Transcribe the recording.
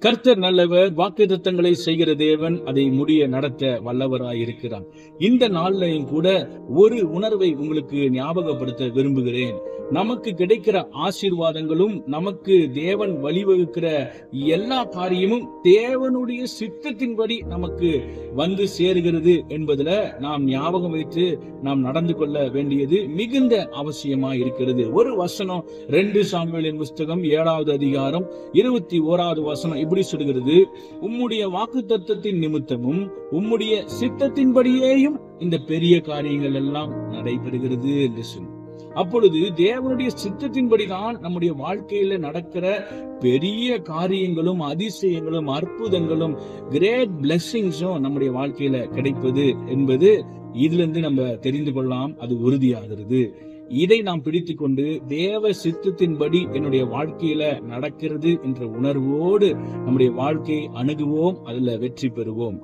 கர்த்தர் நல்லவர், வாக்குத்தத்தங்களை செய்கிற தேவன், அதை முடிய நடத்த வல்லவராயிருக்கிறார். இந்த நாள்லையும் கூட ஒரு உணர்வை உங்களுக்கு ஞாபகப்படுத்த விரும்புகிறேன். நமக்கு கிடைக்கிற ஆசீர்வாதங்களும், நமக்கு தேவன் வழிவகுக்கிற எல்லா காரியமும் தேவனுடைய சித்தத்தின்படி நமக்கு வந்து சேருகிறது என்பதுல நாம் ஞாபகம் வைத்து நாம் நடந்து கொள்ள வேண்டியது மிகுந்த அவசியமா இருக்கிறது. ஒரு வசனம் 2 சாமுவேலின் புஸ்தகம் 7வது அதிகாரம் 21வது வசனம் இப்படி சொல்கிறது: உம்முடைய வாக்குத்தத்தத்தின் நிமித்தமும் உம்முடைய சித்தத்தின்படியேயும் இந்த பெரிய காரியங்கள் எல்லாம் நடைபெறுகிறது என்று சொல்லி, அப்பொழுது தேவனுடைய சித்தத்தின்படிதான் நம்முடைய வாழ்க்கையில நடக்கிற பெரிய காரியங்களும், அதிசயங்களும், அற்புதங்களும், கிரேட் பிளெஸிங்ஸும் நம்முடைய வாழ்க்கையில கிடைப்பது என்பது இதுல இருந்து நம்ம தெரிந்து கொள்ளலாம். அது உறுதியாகிறது. இதை நாம் பிடித்துக் கொண்டு தேவ சித்தத்தின்படி என்னுடைய வாழ்க்கையில நடக்கிறது என்ற உணர்வோடு நம்முடைய வாழ்க்கையை அணுகுவோம், அதுல வெற்றி பெறுவோம்.